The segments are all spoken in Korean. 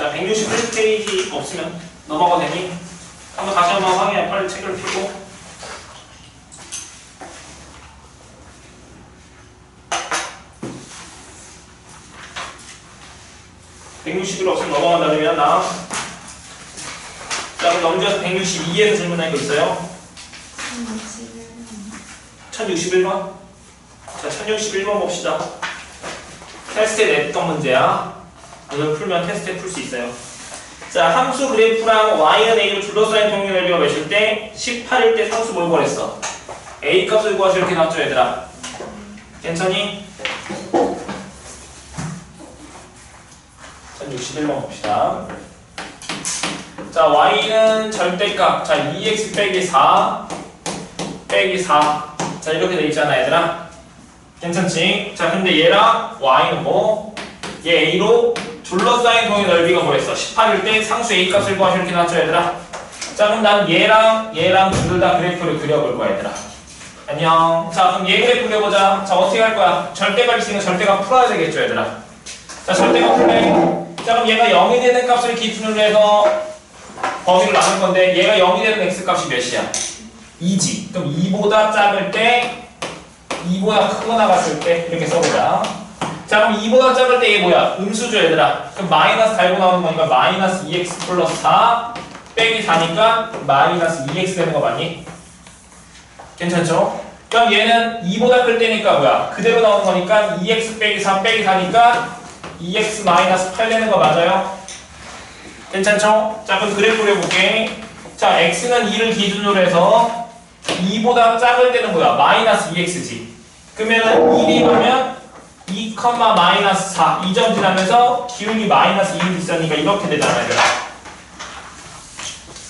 자, 161페이지 없으면 넘어가도 되니? 한번 다시 한번 확인해. 빨리 책을 펴고. (161) 없으면 넘어간다 그러면 나. 자, 그럼 넘겨서 162에서 질문할 거 있어요? 1061번? 자, 1061번 봅시다. 테스트에 냈던 문제야. 이걸 풀면 테스트에 풀 수 있어요. 자, 함수 그래프랑 y는 a로 둘러싸인 평균 넓이가 몇일 때 18일 때 상수 뭘 구했어? a 값을 구하시 이렇게 나왔죠 얘들아. 괜찮니? 1061번 봅시다. 자, y는 절대값. 자, 2x 빼기 4 빼기 4. 자, 이렇게 돼 있잖아 얘들아. 괜찮지? 자, 근데 얘랑 y는 뭐? 얘 a로 둘러싸인 동의 넓이가 뭐였어? 18일 때 상수 a 값을 구하시 이렇게 나왔죠 얘들아. 자, 그럼 난 얘랑 둘 다 그래프를 그려볼 거야 얘들아. 안녕. 자, 그럼 얘 그래프 그려보자. 자, 어떻게 할 거야? 절대값 있으니까 절대값 풀어야 되겠죠 얘들아. 자, 절대값 풀래. 자, 그럼 얘가 0이 되는 값을 기준으로 해서 범위를 나눌 건데 얘가 0이 되는 x값이 몇이야? 2지. 그럼 2보다 작을 때 2보다 크고 나갔을 때 이렇게 써보자. 자, 그럼 2보다 작을 때 이게 뭐야? 음수죠 얘들아. 그럼 마이너스 달고 나오는 거니까 마이너스 2x 플러스 4 빼기 4니까 마이너스 2x 되는 거 맞니? 괜찮죠? 그럼 얘는 2보다 클 때니까 뭐야? 그대로 나오는 거니까 2x 빼기 4 빼기 4니까 2x 마이너스 8 되는 거 맞아요? 괜찮죠? 자, 그럼 그래프 그려볼게. 자, x는 2를 기준으로 해서 2보다 작을 때는 뭐야? 마이너스 2x지. 그러면은 1이 가면 2, 마이너스 4 이 점 지나면서 기울기 마이너스 2를 있으니까 이렇게 되잖아요 얘들아.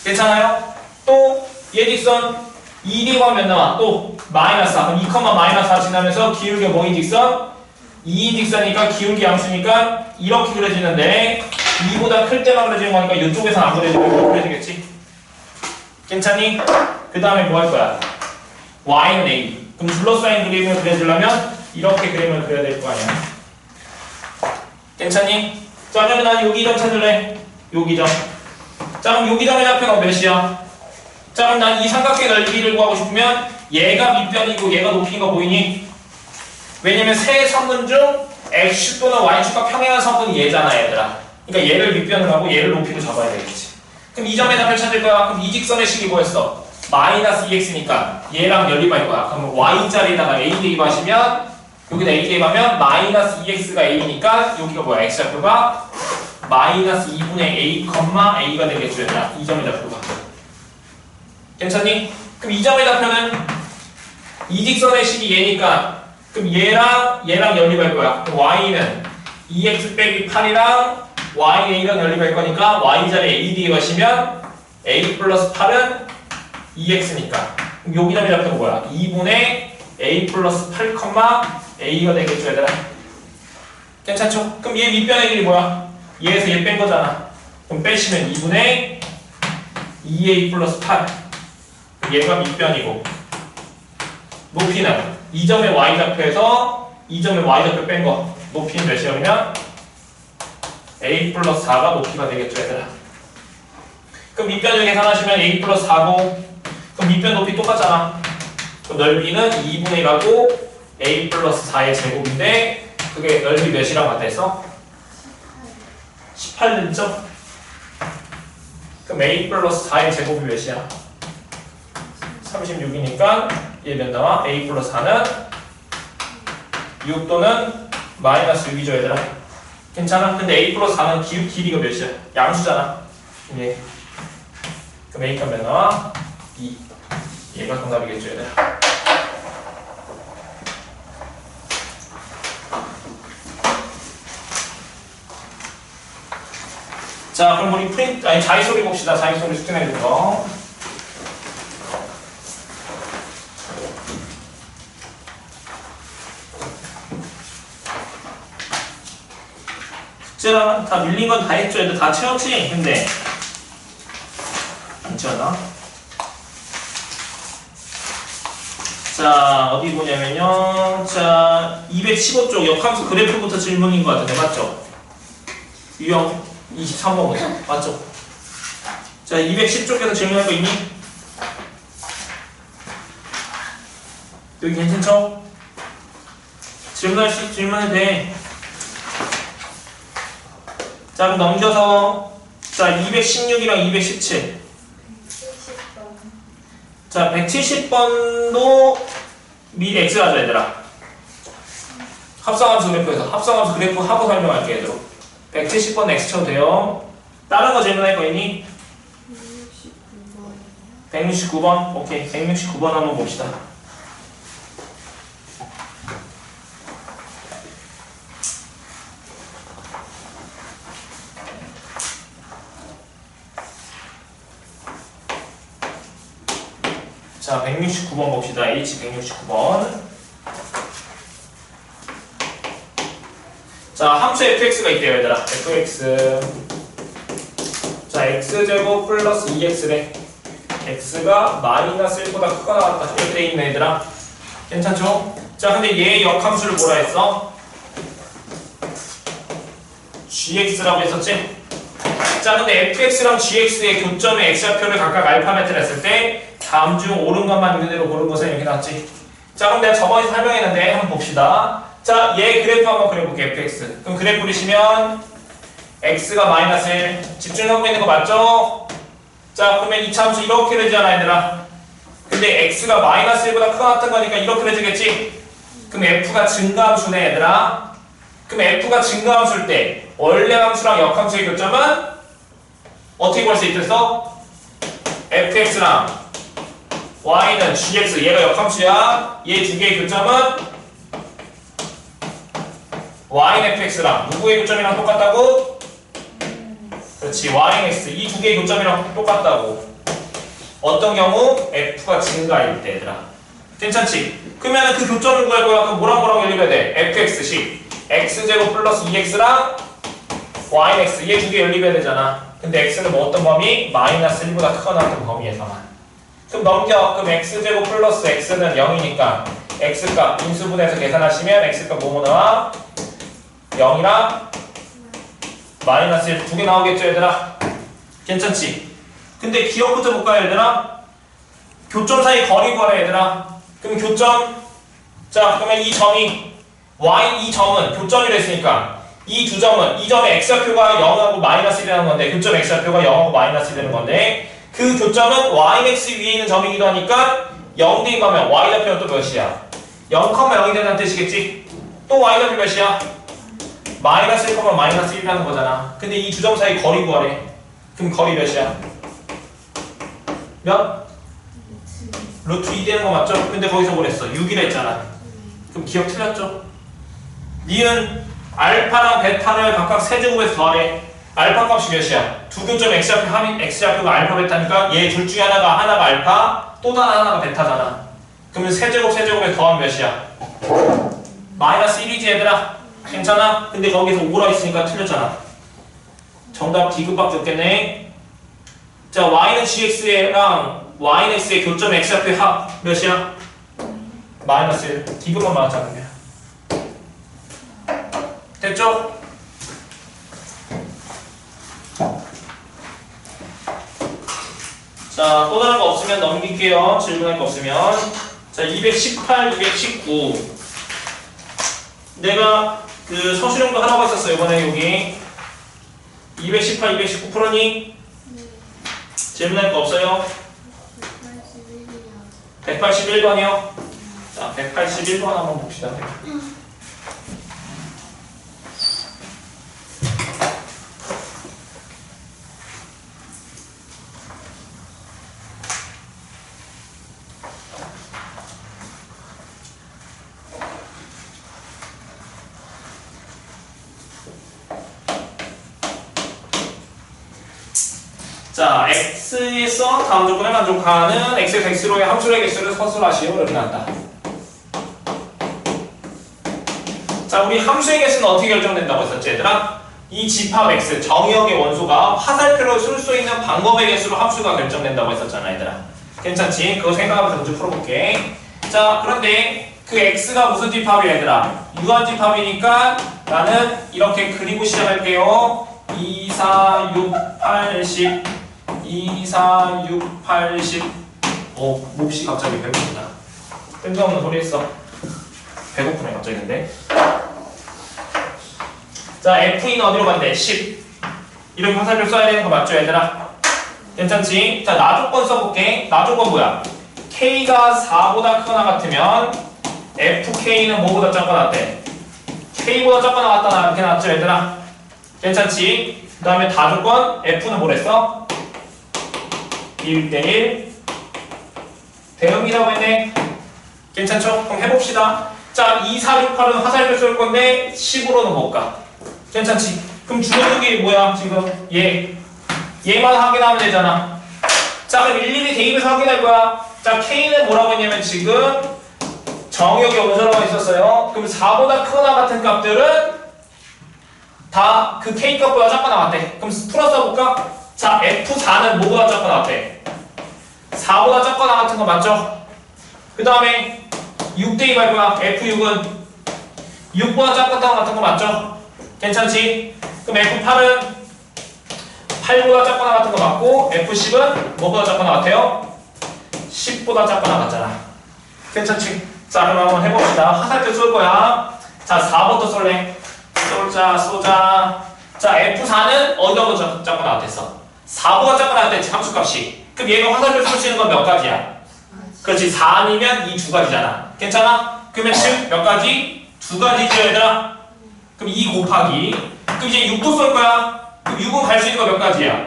괜찮아요? 또 얘 직선 1이 가면 나와 또 마이너스 4 그럼 2, 마이너스 4 지나면서 기울기가 뭐인 직선? 2인 직선이니까 기울기 양수니까 이렇게 그려지는데 2보다 클 때만 그려지는 거니까 이쪽에서 안 그려지고 이렇게 그려지겠지? 괜찮니? 그 다음에 뭐 할 거야? y는 a. 그럼 둘러싸인 그림을 그려주려면 이렇게 그림을 그려야 될 거 아니야. 괜찮니? 자, 그러면 난 여기 점 찾을래. 여기 점. 자, 그럼 여기 점의 좌표가 몇이야? 자, 그럼 난 이 삼각形넓이를 구하고 싶으면 얘가 밑변이고 얘가 높이인 거 보이니? 왜냐면 세 성분 중 x축 또는 y축과 평행한 성분이 얘잖아 얘들아. 그러니까 얘를 밑변을 하고 얘를 높이로 잡아야 되겠지. 그럼 이 점의 답을 찾을 거야. 그럼 이 직선의 식이 뭐였어? 마이너스 2x니까 얘랑 연립할 거야. 그럼 y자리에다가 a 대입하시면 여기다 a 대입하면 마이너스 2x가 a니까 여기가 뭐야? x좌표가 마이너스 2분의 a, a가 되겠죠 얘들아. 이 점의 좌표가. 괜찮니? 그럼 이 점의 좌표는 이 직선의 식이 얘니까 그럼 얘랑 연립할 거야. 그럼 y는 2x 빼기 8이랑 ya랑 연립할 거니까 y자리에 a 대입하시면 a 플러스 8은 2x니까 그럼 여기 점의 좌표가 뭐야? 2분의 a 플러스 8, a가 되겠죠 얘들아. 괜찮죠? 그럼 얘 밑변의 길이 뭐야? 얘에서 얘 뺀 거잖아. 그럼 빼시면 2분의 2a 플러스 8 얘가 밑변이고 높이는 이 점의 y좌표에서 이 점의 y좌표 뺀 거 높이는 몇이냐면 a 플러스 4가 높이가 되겠죠 얘들아. 그럼 밑변을 계산하시면 a 플러스 4고 그럼 밑변 높이 똑같잖아. 그럼 넓이는 2분의 1하고 a 플러스 4의 제곱인데 그게 넓이 몇이랑 같다 했어? 18죠? 그럼 a 플러스 4의 제곱이 몇이야? 36이니까 얘 몇 나와? a 플러스 4는 6 또는 마이너스 6이죠 얘들아. 괜찮아? 근데 a 플러스 4는 길이가 몇이야? 양수잖아. 예. 그럼 a 값 몇 나와? 2. 얘가 정답이겠죠 얘들아. 자, 그럼 우리 자기소리 봅시다. 자기소리 숙제내준 거. 숙제랑 다 밀린 건 다 했죠. 애들 다 채웠지? 근데 안 채웠나? 자, 어디 보냐면요. 자, 215쪽 역함수 그래프부터 질문인 것 같은데, 맞죠? 유형 23번 보자. 맞죠? 자, 210쪽에서 질문할 거 있니? 여기 괜찮죠? 질문해도 돼. 자, 그럼 넘겨서 자, 216이랑 217. 자, 170번도 미리 X 하자, 얘들아. 합성함수 그래프에서 합성함수 그래프 하고 설명할게, 얘들아. 170번 X 쳐도 돼요. 다른 거 질문할 거 있니? 169번. 오케이. 169번 한번 봅시다. 자, 169번 봅시다. H 169번. 자, 함수 fx가 있대요, 얘들아. fx. 자, x제곱 플러스 2x래. x가 마이너스 1보다 크거나 같다. 이렇게 돼 있네, 얘들아. 괜찮죠? 자, 근데 얘 역함수를 뭐라 했어? gx라고 했었지? 자, 근데 fx랑 gx의 교점의 x좌표를 각각 알파벳을 했을 때 다음 중 옳은 것만 그대로 고른 것은 이렇게 나왔지. 자, 그럼 내가 저번에 설명했는데 한번 봅시다. 자, 얘 그래프 한번 그려볼게, fx. 그럼 그래프 그리시면 x가 마이너스 1. 집중하고 있는 거 맞죠? 자, 그러면 이 참수 이렇게 되잖아, 얘들아. 근데 x가 마이너스 1보다 크거나 같은 거니까 이렇게 되겠지? 그럼 f가 증가함수네, 얘들아. 그럼 f가 증가함수일 때 원래 함수랑 역함수의 교점은 어떻게 구할 수 있겠어? fx랑 y는 gx, 얘가 역함수야. 얘 두 개의 교점은 y는 fx랑 누구의 교점이랑 똑같다고? 그렇지, y는 x. 이 두 개의 교점이랑 똑같다고. 어떤 경우? f가 증가일 때, 얘들아. 괜찮지? 그러면 그 교점을 구할 거야. 그럼 뭐랑 연립해야 돼? fx식 x제곱 플러스 2x랑 y는 x. 얘 두 개 연립해야 되잖아. 근데 x는 뭐 어떤 범위? 마이너스 1보다 크거나 같은 범위에서만. 그럼 넘겨. 그럼 x제곱 플러스 x는 0이니까 x값 인수분해해서 계산하시면 x값 뭐뭐 나와? 0이랑 마이너스 1 두 개 나오겠죠, 얘들아? 괜찮지? 근데 기억부터 볼까요, 얘들아? 교점 사이 거리 구하래, 얘들아. 그럼 교점, 자, 그러면 이 점이 이 점은 교점이라 했으니까 이 두 점은 이 점의 x좌표가 0하고 마이너스 1이라는 건데, 교점 x좌표가 0하고 마이너스 1이라는 건데, 그 교점은 yx 위에 있는 점이기도 하니까 0 대입 하면 y좌표는 또 몇이야? 0,0이 된다는 뜻이겠지? 또 y좌표 몇이야? 마이너스 1, 마이너스 1이라는 거잖아. 근데 이 두 점 사이 거리 구하래. 그럼 거리 몇이야? 몇? 루트 2 되는 거 맞죠? 근데 거기서 뭐랬어? 6이라 했잖아. 그럼 기억 틀렸죠? 니은 알파랑 베타를 각각 세제곱해서 더하래. 알파 값이 몇이야? 두 교점 x좌표가 알파 베타니까 얘 둘 중에 하나가 알파, 또 다른 하나가 베타잖아. 그러면 세제곱에 더하면 몇이야? 마이너스 1이지, 얘들아. 괜찮아? 근데 거기서 5라 있으니까 틀렸잖아. 정답 D급밖에 없겠네. 자, y는 gx랑 y는 x의 교점 x좌표의 합 몇이야? 마이너스 1. D급만 맞았잖아. 됐죠? 자, 또 다른 거 없으면 넘길게요. 질문할 거 없으면. 자, 218, 219. 내가 그 서술형도 하라고 했었어, 이번에 여기. 218, 219 풀었니? 질문할 거 없어요? 181번이요. 자, 181번 한번 봅시다. 자, x에서 다음 조건에 만족하는 x에서 x로의 함수의 개수를 서술하시오. 이렇게 나왔다. 자, 우리 함수의 개수는 어떻게 결정된다고 했었지, 얘들아? 이 집합 x, 정의역의 원소가 화살표로 쓸 수 있는 방법의 개수로 함수가 결정된다고 했었잖아, 얘들아. 괜찮지? 그거 생각하면서 먼저 풀어볼게. 자, 그런데 그 x가 무슨 집합이야, 얘들아? 유한 집합이니까 나는 이렇게 그리고 시작할게요. 2, 4, 6, 8, 10 2, 4, 6, 8, 10 몹시 갑자기 배고프다. 뜬금없는 소리 했어. 배고프네 갑자기. 근데 자 F는 어디로 간대? 10 이렇게 화살표 써야 되는 거 맞죠 얘들아? 괜찮지? 자 나 조건 써볼게. 나 조건 뭐야? K가 4보다 크거나 같으면 FK는 뭐보다 작거나 같대? K보다 작거나 같다 이렇게 나왔죠 얘들아? 괜찮지? 그 다음에 다조건 F는 뭐랬어? 1대1 대응이라고 했네. 괜찮죠? 그럼 해봅시다. 자 2, 4, 6, 8은 화살표 쓸 건데 10으로는 못 가. 괜찮지? 그럼 주어진 게 뭐야 지금? 얘만 확인하면 되잖아. 자 그럼 일일이 대입해서 확인할 거야. 자 K는 뭐라고 했냐면 지금 정역이 원소라고 있었어요. 그럼 4보다 크거나 같은 값들은 다 그 K 값보다 작거나 같대. 그럼 풀어 써볼까? 자 F4는 뭐보다 작거나 같대? 4보다 작거나 같은 거 맞죠? 그 다음에 6대2 할 거야. F6은 6보다 작거나 같은 거 맞죠? 괜찮지? 그럼 F8은 8보다 작거나 같은 거 맞고 F10은 뭐보다 작거나 같아요? 10보다 작거나 같잖아. 괜찮지? 자 그럼 한번 해봅시다. 화살표 쏠 거야. 자 4부터 쏠래. 쏘자. 자 F4는 어디가 작거나 같았어? 4보다 작거나 같았지 함수값이. 그럼 얘가 화살표 쏠 수 있는 건 몇 가지야? 그렇지 4 아니면 이 두 가지잖아. 괜찮아? 그러면 지금 몇 가지? 두 가지죠 얘들아? 그럼 2 곱하기 그럼 이제 6도 쏠 거야. 그럼 6은 갈 수 있는 거 몇 가지야?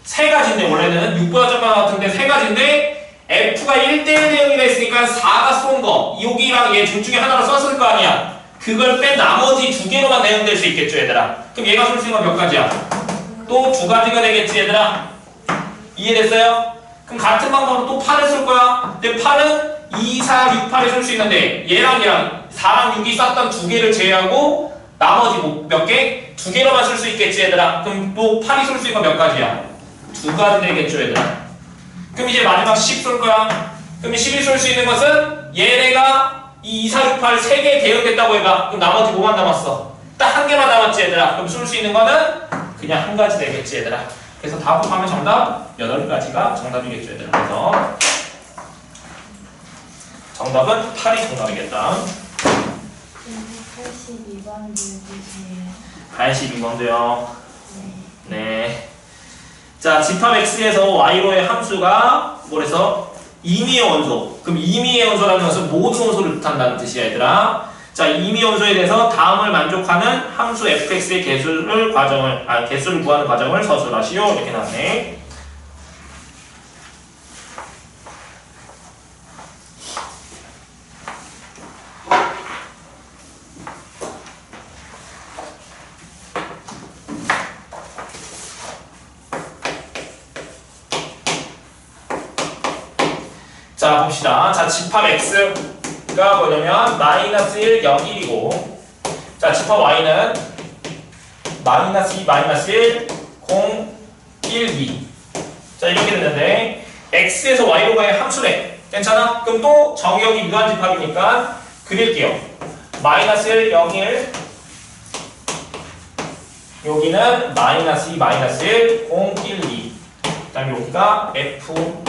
세 가지인데 원래는 6보다 작거나 같은데 세 가지인데 F가 1대1 대응이 됐으니까 4가 쏜 거 여기랑 얘 둘 중에 하나를 썼을 거 아니야. 그걸 뺀 나머지 두 개로만 대응될 수 있겠죠 얘들아. 그럼 얘가 쏠 수 있는 건 몇 가지야? 또 두 가지가 되겠지 얘들아. 이해됐어요? 그럼 같은 방법으로 또 8을 쓸 거야. 근데 8은 2, 4, 6, 8을 쓸 수 있는데 얘랑 4랑 6이 쐈던 두 개를 제외하고 나머지 뭐 몇 개? 두 개로만 쓸 수 있겠지 얘들아. 그럼 또 8이 쏠 수 있는 건 몇 가지야? 두 가지 되겠죠 얘들아. 그럼 이제 마지막 10 쏠 거야. 그럼 10이 쏠 수 있는 것은 얘네가 이 2, 4, 6, 8 세 개 대응됐다고 해봐. 그럼 나머지 뭐만 남았어? 딱 한 개만 남았지 얘들아. 그럼 쏠 수 있는 거는 그냥 한 가지 되겠지 얘들아. 그래서 다 곱하면 정답 8가지가 정답이겠죠 얘들아. 그래서 정답은 8이 정답이겠다. 82번 주세요. 82번도요. 네. 자, 집합 X에서 Y로의 함수가 뭐래서? 임의의 원소. 그럼 임의의 원소라는 것은 모든 원소를 뜻한다는 뜻이야 얘들아. 자, 임의 원소에 대해서 다음을 만족하는 함수 fx의 개수를 구하는 과정을 서술하시오. 이렇게 나왔네. 자, 봅시다. 자, 집합 x가 뭐냐면 마이너스 1, 0, 1이고 자, 집합 y는 마이너스 2, 마이너스 1, 0, 1, 2 자, 이렇게 됐는데 x에서 y로 가의 함수래. 괜찮아? 그럼 또 정의역이 무한 집합이니까 그릴게요. 마이너스 1, 0, 1 여기는 마이너스 2, 마이너스 1, 0, 1, 2 그 다음에 여기가 f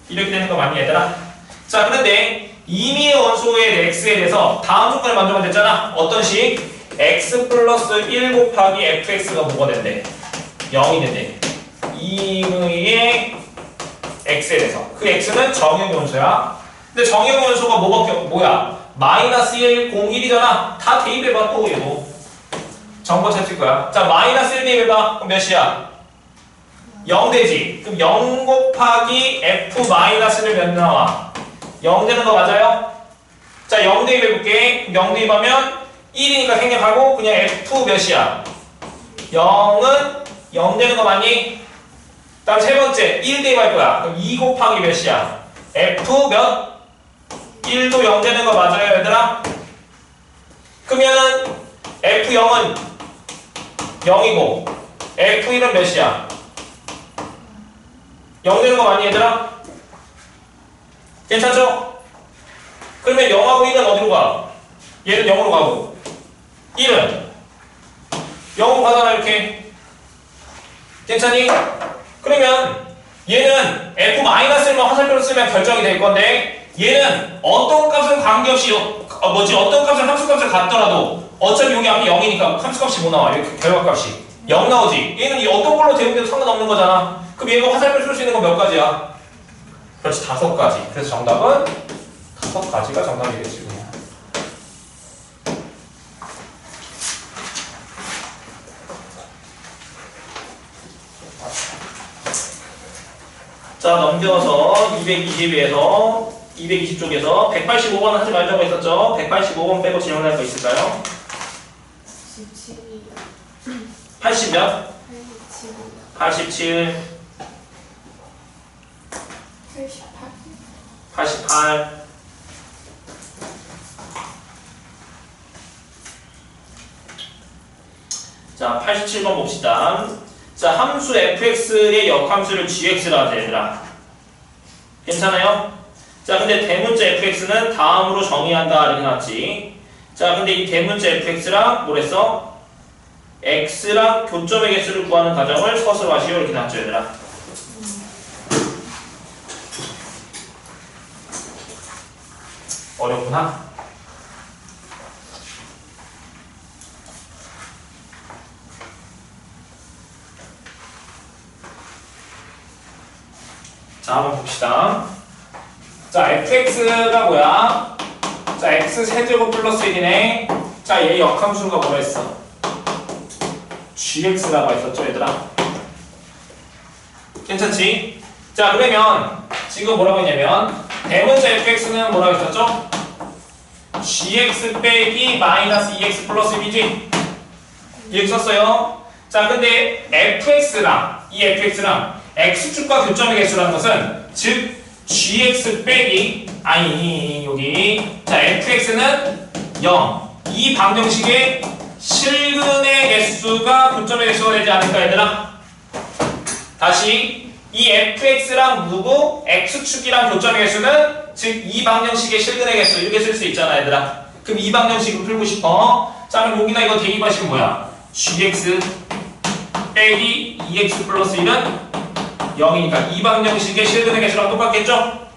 이렇게 되는 거 맞니 얘들아? 자, 그런데 임의의 원소의 x에 대해서 다음 조건을 만들면 됐잖아. 어떤 식? x 플러스 1 곱하기 fx가 뭐가 된대? 0이 된대. 임의의 x에 대해서. 그 x는 정의의 원소야. 근데 정의의 원소가 뭐야? 마이너스 1, 0, 1이잖아. 다 대입해봐 또 얘도. 정보 찾을 거야. 자, 마이너스 1 대입해봐. 그럼 몇이야? 0 되지. 그럼 0 곱하기 f 마이너스를 몇 나와? 0 되는 거 맞아요? 자, 0 대입해볼게. 0 대입하면 1이니까 생략하고 그냥 f 몇이야? 0은 0 되는 거 맞니? 다음 세 번째 1 대입할 거야. 그럼 2 곱하기 몇이야? f 몇? 1도 0 되는 거 맞아요 얘들아? 그러면은 f0은 0이고 f1은 몇이야? 0 되는 거 맞니 얘들아? 괜찮죠? 그러면 0하고 1은 어디로 가? 얘는 0으로 가고 1은 0으로 가잖아 이렇게. 괜찮니? 그러면 얘는 F-만 화살표를 쓰면 결정이 될 건데 얘는 어떤 값은 관계없이 어떤 값은 함수값을 갖더라도 어차피 여기 앞에 0이니까 함수값이 뭐 나와? 이렇게 결과값이 0 나오지. 얘는 이 어떤 걸로 대응돼도 상관없는 거잖아. 그럼 얘가 화살표 쓸 수 있는 건 몇 가지야? 그렇지, 5가지. 그래서 정답은 5가지가 정답이겠지. 그냥. 자, 넘겨서 220에서 220쪽에서 185번은 하지 말자고 했었죠. 185번 빼고 질문할 거 있을까요? 80 몇? 87 88 자, 87번 봅시다. 자, 함수 fx의 역함수를 gx라 하자, 얘들아. 괜찮아요? 자, 근데 대문자 fx는 다음으로 정의한다 이렇게 나왔지. 자, 근데 이 대문자 fx랑 뭐랬어? x랑 교점의 개수를 구하는 과정을 서술로 하시오 이렇게 나왔죠, 얘들아. 어렵구나. 자, 한번 봅시다. 자, fx가 뭐야? 자, x 세제곱 플러스 1이네. 자, 얘 역함수가 뭐라 했어? gx라고 했었죠, 얘들아? 괜찮지? 자, 그러면 지금 뭐라고 했냐면 대문자 fx는 뭐라고 했었죠? gx 빼기 마이너스 2x 플러스 1이지? 이렇게 썼어요. 자, 근데 fx랑 이 fx랑 x축과 교점의 개수라는 것은 즉 gx 빼기 여기 자 fx는 0 이 방정식의 실근의 개수가 교점의 개수가 되지 않을까 얘들아? 다시 이 fx랑 누구 x축이랑 교점의 개수는 즉 이 방정식의 실근의 개수 이렇게 쓸 수 있잖아 얘들아. 그럼 이 방정식을 풀고 싶어. 자 그럼 여기다 이거 대입하시면 뭐야? gx 빼기 2x 플러스 1은 0이니까 이 방정식의 실근의 개수랑 똑같겠죠?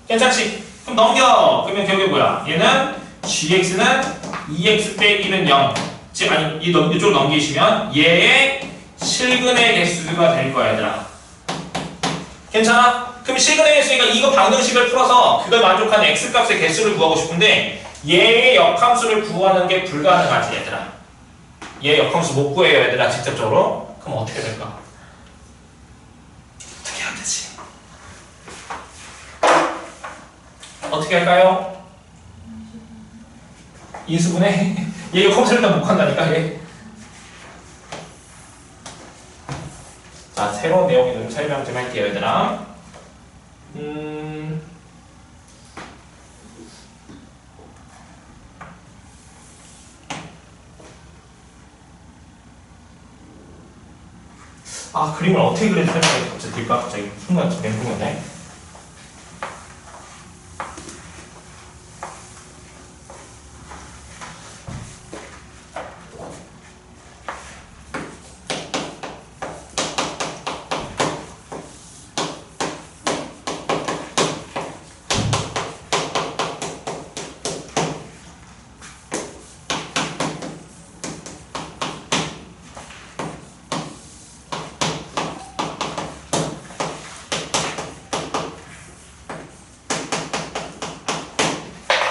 괜찮지? 그럼 넘겨! 그러면 결국에 뭐야? 얘는 gx는 2x 빼기 1은 0 즉 이쪽으로 넘기시면 얘의 실근의 개수가 될 거야 얘들아. 괜찮아? 그럼 실근의 개수니까 이거 방정식을 풀어서 그걸 만족하는 x값의 개수를 구하고 싶은데 얘의 역함수를 구하는 게 불가능하지 얘들아. 얘 역함수 못 구해요 얘들아 직접적으로. 그럼 어떻게 될까? 어떻게 하면 되지? 어떻게 할까요? 인수분해? 얘 역함수를 다 못 구한다니까 얘. 자 새로운 내용이 좀 설명 좀 할게요 얘들아. 그림을 어떻게 그려야 설명이 갑자기 될까? 갑자기 순간 멘붕 오네.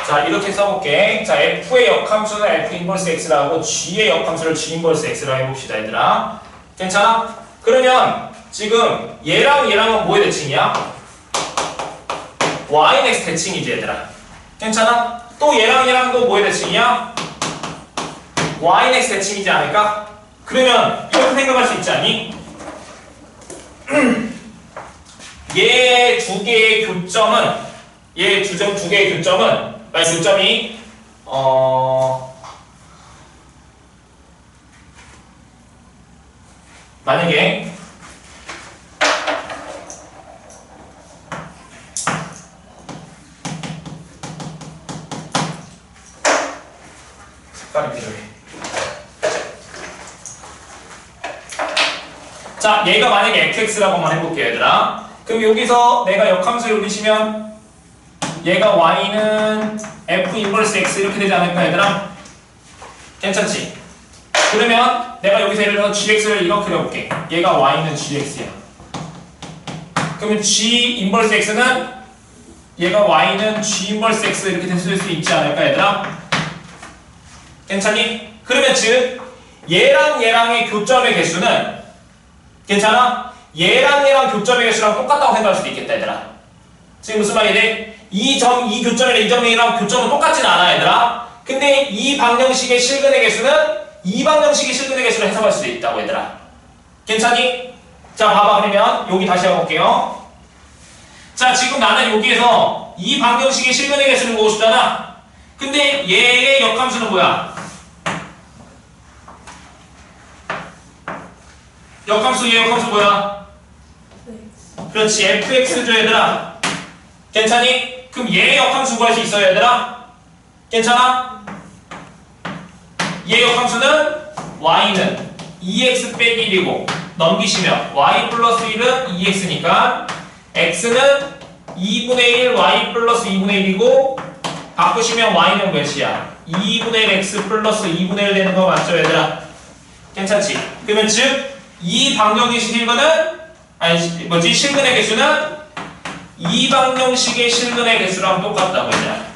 자 이렇게 써볼게. 자 f의 역함수는 f 인버스 x라고 g의 역함수를 g 인버스 x라고 해봅시다 얘들아. 괜찮아? 그러면 지금 얘랑 얘랑은 뭐의 대칭이야? y x 대칭이지 얘들아. 괜찮아? 또 얘랑 얘랑도 뭐의 대칭이야? y x 대칭이지 않을까? 그러면 이렇게 생각할 수 있지 않니? 얘 두 개의 교점은 얘 두 개의 교점은 교점이 만약에 색깔이 필요해. 자, 얘가 만약에 fx라고만 해볼게요, 얘들아. 그럼 여기서 내가 역함수를 올리시면 얘가 y는 f 인버스 x 이렇게 되지 않을까, 얘들아? 괜찮지? 그러면 내가 여기서 예를 들어서 gx를 이렇게 그려볼게. 얘가 y는 gx야. 그러면 g 인버스 x는 얘가 y는 g 인버스 x 이렇게 쓸 수 있지 않을까, 얘들아? 괜찮니? 그러면 즉 얘랑 얘랑의 교점의 개수는 괜찮아? 얘랑 교점의 개수랑 똑같다고 생각할 수도 있겠다, 얘들아. 지금 무슨 말이 돼? 이 교점이랑 이 점이랑 교점은 똑같진 않아, 얘들아. 근데 이 방정식의 실근의 개수는 이 방정식의 실근의 개수로 해석할 수도 있다고, 얘들아. 괜찮니? 자, 봐봐. 그러면 여기 다시 해볼게요. 자, 지금 나는 여기에서 이 방정식의 실근의 개수를 보고 싶잖아. 근데 얘의 역함수는 뭐야? 얘 역함수 뭐야? 그렇지, fx죠, 얘들아. 괜찮니? 그럼 얘의 역함수 구할 수 있어요, 얘들아? 괜찮아? 얘 역함수는 y는 2x 빼기 1이고 넘기시면 y 플러스 1은 2x니까 x는 2분의 1 y 플러스 2분의 1이고 바꾸시면 y는 몇이야? 2분의 1 x 플러스 2분의 1 되는 거 맞죠, 얘들아? 괜찮지? 그러면 즉 이 방정식의 실근은 실근의 개수는 이 방정식의 실근의 개수랑 똑같다고 얘들아.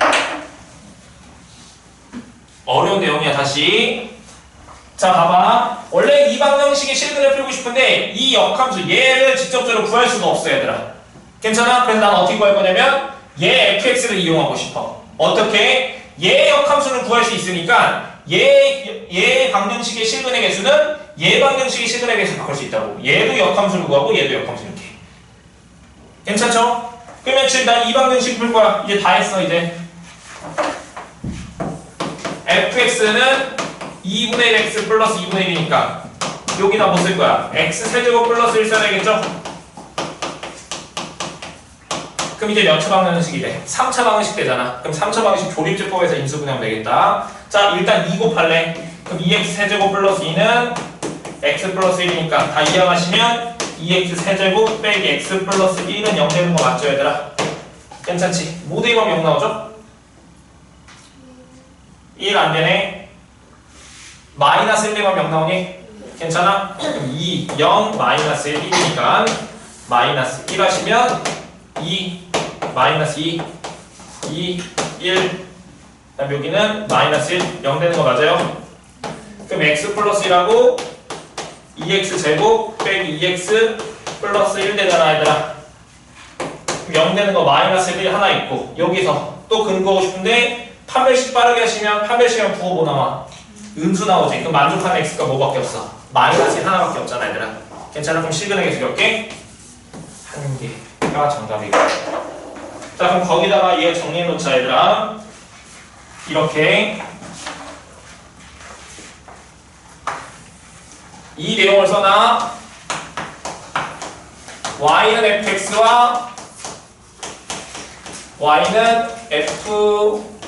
어려운 내용이야. 다시 자, 봐봐. 원래 이 방정식의 실근을 풀고 싶은데 이 역함수 얘를 직접적으로 구할 수가 없어, 얘들아. 괜찮아? 그래서 난 어떻게 구할 거냐면 얘 fx를 이용하고 싶어. 어떻게? 얘 역함수는 구할 수 있으니까 얘 방정식의 실근의 개수는 얘 방정식의 실근의 개수 바꿀 수 있다고. 얘도 역함수를 구하고 얘도 역함수 이렇게. 괜찮죠? 그러면 지금 난 이 방정식 풀 거야. 이제 다 했어, 이제. fx는 2분의 1 x 플러스 2분의 1이니까 여기다 뭐 쓸 거야? x 세제곱 플러스 1 써야 되겠죠? 그럼 이제 몇 차 방정식이 돼? 3차 방정식 되잖아. 그럼 3차 방정식 조립제법에서 인수분해하면 되겠다. 자, 일단 2 곱할래. 그럼 2x 세제곱 플러스 2는 x 플러스 1이니까 다 이항하시면 2x 세제곱 빼기 x 플러스 1은 0 되는 거 맞죠, 얘들아? 괜찮지? 모두 이하면 0 나오죠? 1 안 되네. 마이너스 1 되면 0 나오니? 괜찮아? 그럼 2, 0, 마이너스 1, 1이니까 마이너스 1 하시면 2, 마이너스 2, 2, 1. 그 다음 여기는 마이너스 1, 0 되는 거 맞아요? 그럼 x 플러스 1하고 2x 제곱 빼기 2x 플러스 1 되잖아, 얘들아. 0 되는 거 마이너스 1 하나 있고 여기서 또 근거하고 싶은데 판별식 빠르게 하시면 판별식이랑 부호 뭐 나와? 음수 나오지. 그럼 만족하는 x가 뭐밖에 없어? 마이너스 1 하나밖에 없잖아, 얘들아. 괜찮아? 그럼 실근의 개수 몇 개? 한 개가 정답이고. 자, 그럼 거기다가 얘 정리해 놓자, 얘들아. 이렇게 이 내용을 써놔. y는 fx와 y는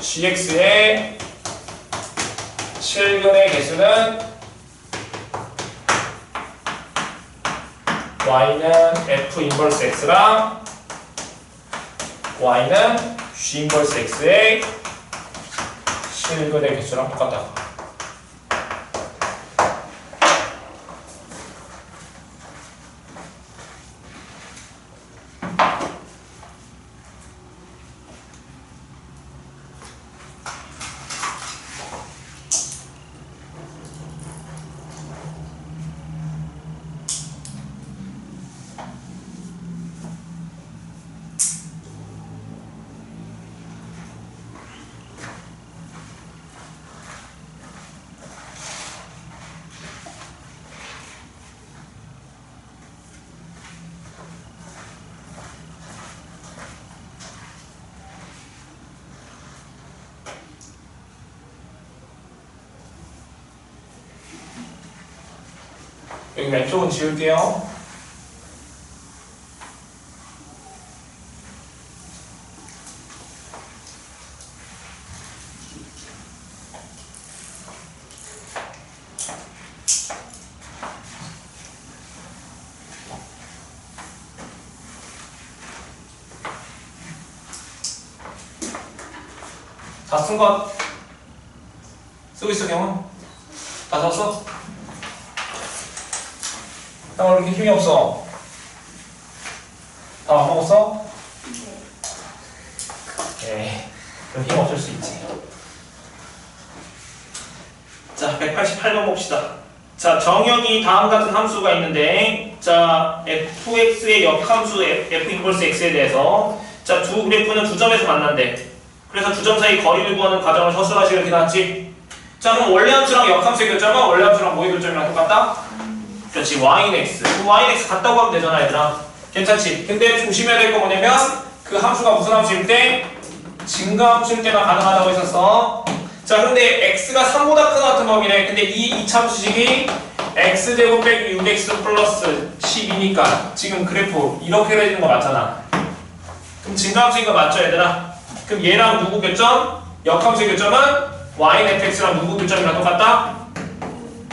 fgx의 실근의 개수는 y는 f 인버스 x랑 y는 g 인버스 x의 실근의 개수랑 똑같다. 여기 왼쪽은 지울게요. 다 쓴 것 쓰고 있어 경은? 다 썼어? 나 왜 이렇게 힘이 없어? 다 안 먹었어? 네. 그럼 힘 없을 수 있지. 자, 188번 봅시다. 자, 정형이 다음 같은 함수가 있는데, 자, fx의 역함수 f 인버스 x에 대해서, 자, 두 그래프는 두 점에서 만난대. 그래서 두 점 사이 거리를 구하는 과정을 서술하시고 이렇게 나왔지. 자, 그럼 원래 함수랑 역함수의 교점은 원래 함수랑 뭐의 교점이랑 똑같다? 그렇지, y는 x. 그럼 y는 x 같다고 하면 되잖아, 얘들아. 괜찮지? 근데 조심해야 될 거 뭐냐면, 그 함수가 무슨 함수일 때? 증가함수일 때만 가능하다고 했었어. 자, 근데 x가 3보다 큰 같은 범위네. 근데 이 이차함수식이 x제곱 빼기 6x 플러스 12니까 지금 그래프 이렇게 그려지는 거 맞잖아. 그럼 증가함수인 거 맞죠, 얘들아? 그럼 얘랑 누구 교점? 역함수의 교점은 y는 fx랑 누구 교점이랑 똑같다?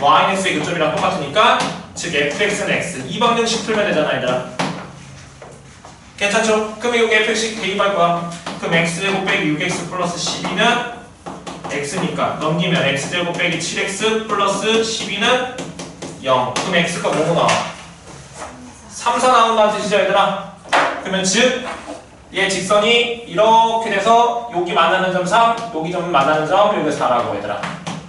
y는 x의 교점이랑 똑같으니까 즉 fx는 x. 이 방정식 풀면 되잖아, 얘들아. 괜찮죠? 그럼 여기 fx식 대입할 거야. 그럼 x제곱 빼기 6x 플러스 12는 x니까 넘기면 x제곱 빼기 7x 플러스 12는 0. 그럼 x가 뭐고 나와? 3, 4 나온다는 뜻이죠, 얘들아? 그러면 즉 얘 직선이 이렇게 돼서 여기 만나는 점 3, 여기 점 만나는 점 여기 4라고 얘들아.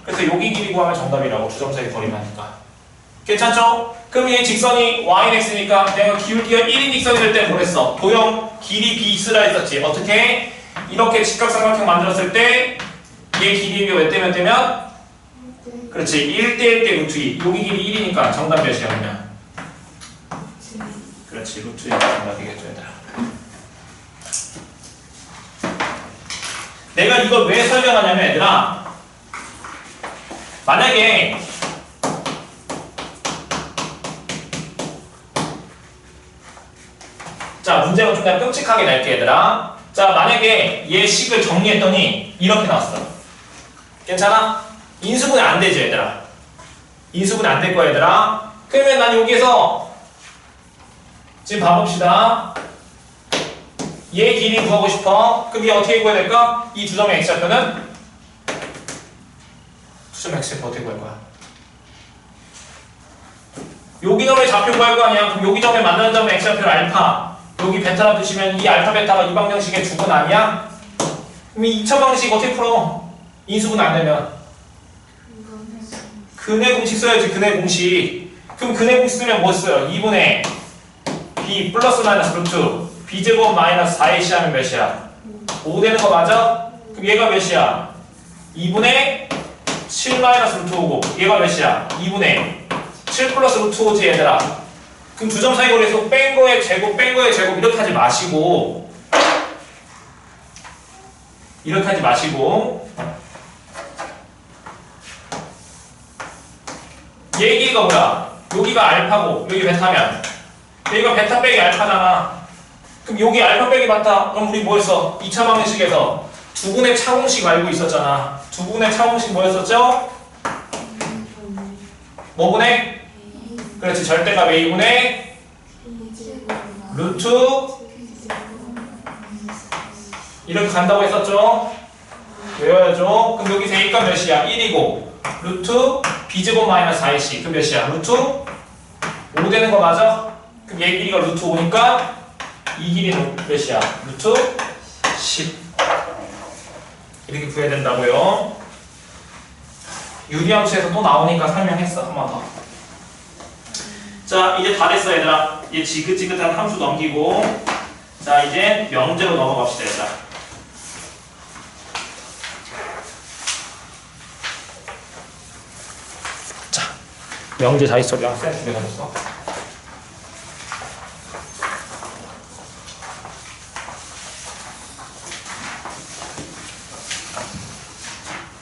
그래서 여기 길이 구하면 정답이라고. 두 점 사이 거리만 하니까. 괜찮죠? 그럼 얘 직선이 y는 x니까 내가 기울기가 1인 직선이 될 때 뭐랬어? 도형 길이 b 쓰라 했었지. 어떻게? 이렇게 직각삼각형 만들었을 때 얘 길이가 몇 대 몇 대면? 그렇지, 1대 1대 루트 2. 여기 길이 1이니까 정답 몇이야 그러면? 그렇지, 루트 2가 정답이겠죠, 얘들아. 내가 이걸 왜 설명하냐면 얘들아, 만약에 자, 문제가 좀 그냥 끔찍하게 낼게, 얘들아. 자, 만약에 얘 식을 정리했더니 이렇게 나왔어. 괜찮아? 인수분해 안 되죠, 얘들아. 인수분해 안 될 거야, 얘들아. 그러면 난 여기에서 지금 봐봅시다. 얘 길이 구하고 싶어. 그럼 얘 어떻게 구해야 될까? 이 두 점의 x좌표는 두 점의 x좌표 어떻게 구할 거야? 여기 점의 좌표 구할 거 아니야? 그럼 여기 점에 만나는 점의 x좌표를 알파, 여기 베타라 두시면 이 알파 베타가 이 방정식의 주분 아니야? 그럼 이 2차 방정식 어떻게 풀어? 인수분 안 되면 근의 공식 써야지. 근의 공식. 그럼 근의 공식 쓰면 뭐 써요? 2분의 b 플러스 마이너스 루트 b제곱 마이너스 4ac 하면 몇이야? 5 되는 거 맞아? 그럼 얘가 몇이야? 2분의 7 마이너스 루트 5고 얘가 몇이야? 2분의 7 플러스 루트 5지, 얘들아. 그럼 두 점 사이 거리에서 뺀 거의 제곱 뺀 거의 제곱 이렇게 하지 마시고, 이렇게 하지 마시고, 얘 길이가 뭐야? 여기가 알파고 여기 베타면 여기가 베타 빼기 알파잖아. 그럼 여기 알파 빼기 베타. 그럼 우리 뭐 했어? 2차 방정식에서 두분의 차공식 알고 있었잖아. 두분의 차공식 뭐였었죠? 뭐분의? 그렇지, 절대값 a분의 루트 이렇게 간다고 했었죠? 외워야죠. 그럼 여기서 a값 몇이야? 1이고 루트 b제곱 마이너스 4ac 그럼 몇이야? 루트 5 되는 거 맞아? 그럼 얘 길이가 루트 5니까 이 길이는 몇이야? 루트 10 이렇게 구해야 된다고요. 유리함수에서 또 나오니까 설명했어. 한 번 더. 자, 이제 다 됐어, 얘들아. 얘 지긋지긋한 함수 넘기고, 자, 이제 명제로 넘어갑시다, 얘들아. 자, 명제 다 있어. 쌤 두개 가졌어.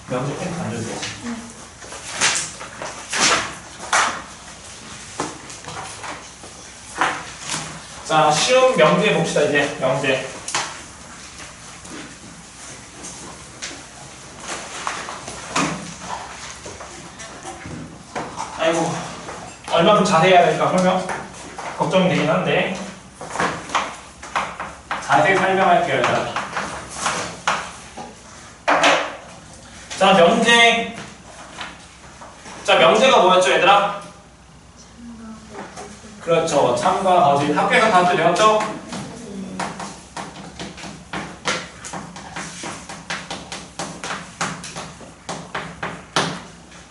명제 펜 던져주세요. 자, 쉬운 명제 봅시다, 이제. 명제. 아이고, 얼마큼 자세히 해야 될까, 설명? 걱정이 되긴 한데. 자세히 설명할게요, 일단. 자, 명제. 자, 명제가 뭐였죠, 얘들아? 그렇죠. 참과 거짓. 학교에서 다들 배웠죠?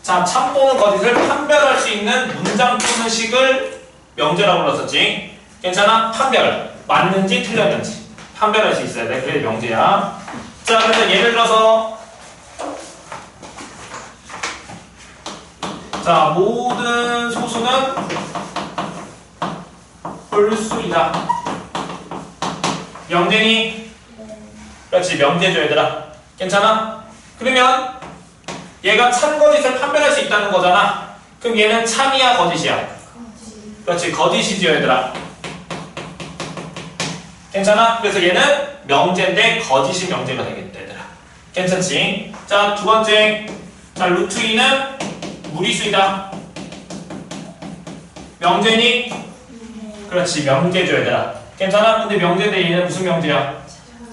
자, 참 또는 거짓을 판별할 수 있는 문장 또는 식을 명제라고 불렀었지. 괜찮아? 판별. 맞는지 틀렸는지 판별할 수 있어야 돼. 그게 명제야. 자, 그래서 예를 들어서 자, 모든 소수는 홀수이다. 명제니? 그렇지, 명제죠, 얘들아. 괜찮아? 그러면 얘가 참 거짓을 판별할 수 있다는 거잖아. 그럼 얘는 참이야, 거짓이야? 그렇지, 거짓이죠, 얘들아. 괜찮아? 그래서 얘는 명제인데 거짓이 명제가 되겠다, 얘들아. 괜찮지? 자, 두 번째. 자, 루트 2는 무리수이다. 명제니? 그렇지, 명제죠, 얘들아. 괜찮아? 근데 명제인데 얘는 무슨 명제야?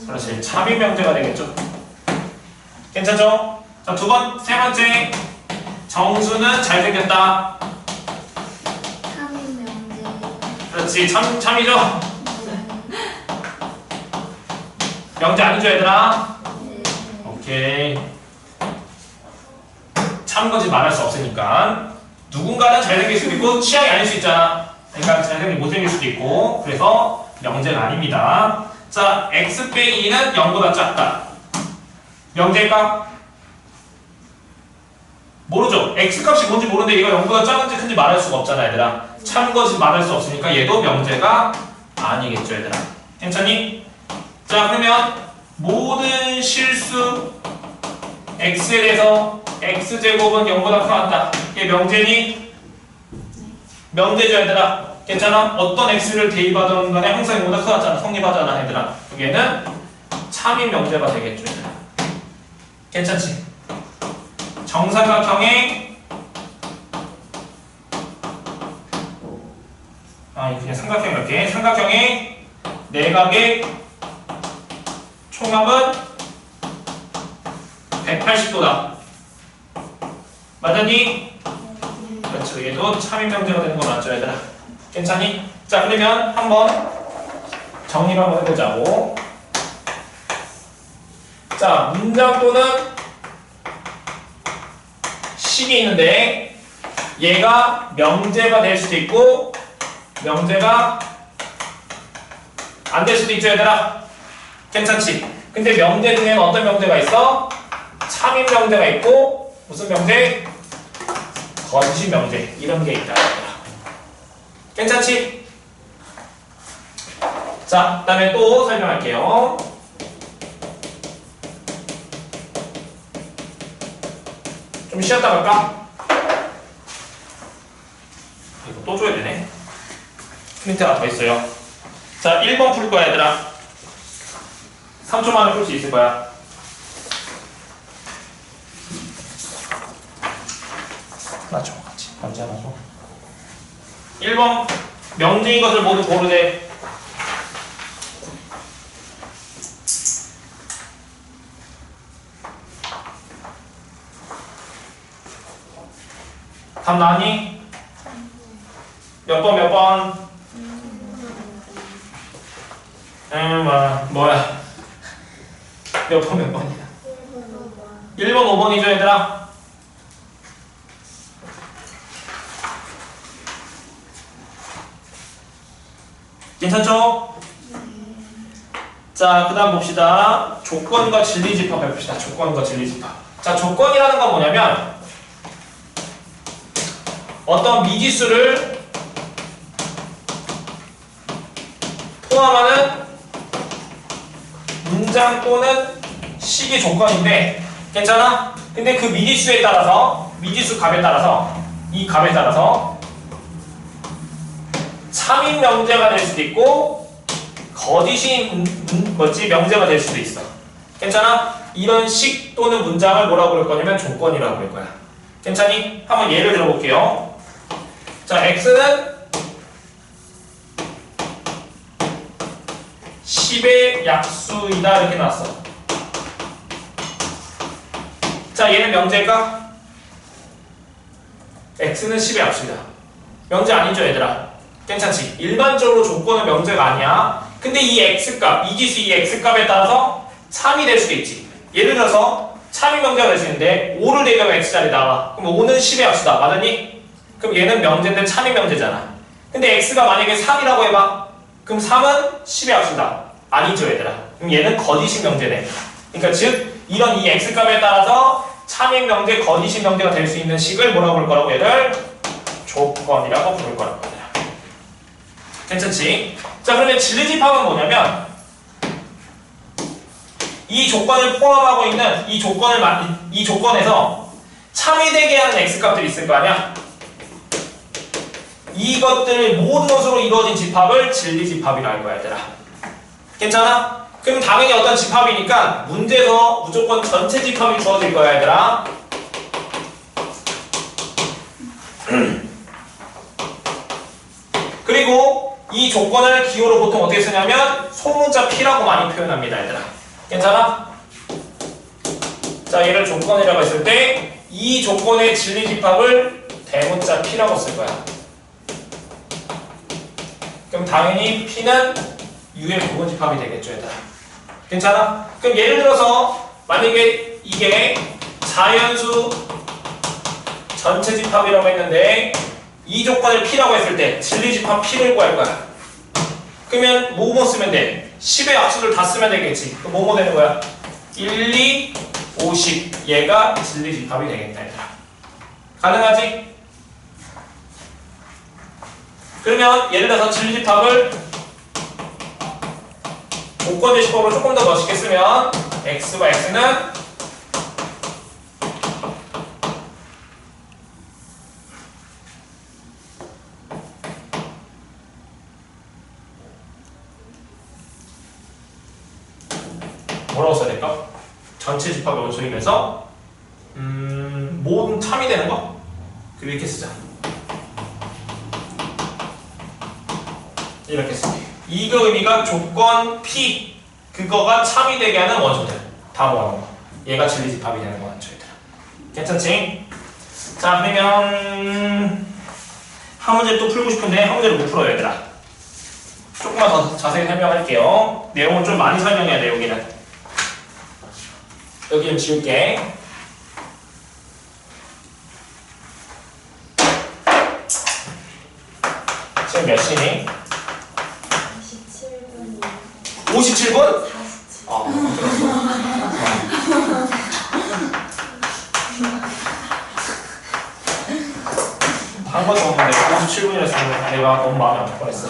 그렇지, 참이 명제가 되겠죠. 괜찮죠? 자, 세 번째. 정수는 잘생겼다. 참인 명제. 그렇지, 참이죠? 명제 아니죠, 얘들아? 네. 오케이. 참거짓 말할 수 없으니까. 누군가는 잘생길 수도 있고 취향이 아닐 수 있잖아. 그러니까 잘생긴 못생길 수도 있고. 그래서 명제가 아닙니다. 자, x 빼기 2는 0보다 작다. 명제일까? 모르죠. x 값이 뭔지 모르는데 얘가 0보다 작은지 큰지 말할 수가 없잖아, 얘들아. 참거짓 말할 수 없으니까 얘도 명제가 아니겠죠, 얘들아. 괜찮니? 자, 그러면 모든 실수 x에 대해서 x제곱은 0보다 커간다. 이게 명제니? 명제죠, 얘들아. 괜찮아? 어떤 x를 대입하던 간에 항상 0보다 커졌잖아. 성립하잖아, 얘들아. 얘는 참인 명제가 되겠죠, 얘들아. 괜찮지? 정삼각형의 그냥 삼각형 이렇게. 삼각형의 내각의 총합은 180도다. 맞았니? 그렇죠. 얘도 참인 명제가 되는 거 맞죠, 얘들아? 괜찮니? 자, 그러면 한번 정리를 한번 해보자고. 자, 문장 또는 식이 있는데 얘가 명제가 될 수도 있고 명제가 안 될 수도 있죠, 얘들아. 괜찮지? 근데 명제 중에는 어떤 명제가 있어? 참인 명제가 있고 무슨 명제? 거짓 명제. 이런 게 있다, 얘들아. 괜찮지? 자, 그 다음에 또 설명할게요. 좀 쉬었다 갈까? 이거 또 줘야 되네. 프린트 하나 더 있어요. 자, 1번 풀 거야, 얘들아. 3초 만에 풀 수 있을 거야. 하나 줘, 같이. 남자 하나 줘. 1번, 명제인 것을 모두 고르되. 답 나니? 몇 번, 몇 번? 뭐야? 몇 번, 몇 번이야? 1번, 5번이죠, 얘들아? 괜찮죠? 자, 그 다음 봅시다. 조건과 진리집합 해봅시다. 조건과 진리집합. 자, 조건이라는 건 뭐냐면 어떤 미지수를 포함하는 문장 또는 식이 조건인데 괜찮아? 근데 그 미지수에 따라서 미지수 값에 따라서 이 값에 따라서 참인 명제가 될 수도 있고 거짓이 명제가 될 수도 있어. 괜찮아? 이런 식 또는 문장을 뭐라고 부를 거냐면 조건이라고 부를 거야. 괜찮니? 한번 예를 들어볼게요. 자, x는 10의 약수이다 이렇게 나왔어. 자, 얘는 명제일까? x는 10의 합수이다. 명제 아니죠, 얘들아? 괜찮지? 일반적으로 조건은 명제가 아니야. 근데 이 x값, 이 지수 이 x값에 따라서 참이 될 수도 있지. 예를 들어서 참이 명제가 될 수 있는데 5를 대입하면 x자리 나와. 그럼 5는 10의 합수다. 맞았니? 그럼 얘는 명제인데 참이 명제잖아. 근데 x가 만약에 3이라고 해봐. 그럼 3은 10의 합수다. 아니죠, 얘들아. 그럼 얘는 거짓인 명제네. 그러니까 즉 이런 이 x값에 따라서 참인 명제, 거짓인 명제가 될 수 있는 식을 뭐라고 부를 거라고? 얘를 조건이라고 부를 거라고. 괜찮지? 자, 그러면 진리집합은 뭐냐면 이 조건을 포함하고 있는 이 조건에서 참이 되게 하는 x값들이 있을 거 아니야? 이것들 모든 것으로 이루어진 집합을 진리집합이라고 할 거야, 얘들아. 괜찮아? 그럼 당연히 어떤 집합이니까 문제에서 무조건 전체 집합이 주어질 거야, 얘들아. 그리고 이 조건을 기호로 보통 어떻게 쓰냐면 소문자 P라고 많이 표현합니다, 얘들아. 괜찮아? 자, 얘를 조건이라고 했을 때 이 조건의 진리집합을 대문자 P라고 쓸 거야. 그럼 당연히 P는 U의 부분집합이 되겠죠, 얘들아. 괜찮아? 그럼 예를 들어서 만약에 이게 자연수 전체 집합이라고 했는데 이 조건을 P라고 했을 때 진리집합 P를 구할 거야. 그러면 뭐뭐 쓰면 돼? 10의 합수를 다 쓰면 되겠지. 그럼 뭐뭐 되는 거야? 1, 2, 5, 10 얘가 진리집합이 되겠다, 얘들아. 가능하지? 그러면 예를 들어서 진리집합을 조건 제시법으로 조금 더 멋있게 쓰면 x와 x는 뭐라고 써야 될까? 전체 집합을 원소이면서 모든 참이 되는 거? 이렇게 쓰자. 이렇게 쓰게. 이거 의미가 조건 P 그거가 참이 되게 하는 원소들 다 모아놓은 거. 얘가 진리집합이 되는 거 같죠, 얘들아. 괜찮지? 자, 그러면 한 문제를 또 풀고 싶은데 한 문제를 못 풀어요, 얘들아. 조금만 더 자세히 설명할게요. 내용을 좀 많이 설명해야 돼, 여기는. 여기 좀 지울게. 지금 몇 시니? 27분이요. 57분? 47. 한 번도 없는데 57분이랬으면 내가 너무 마음이 아플 뻔했어.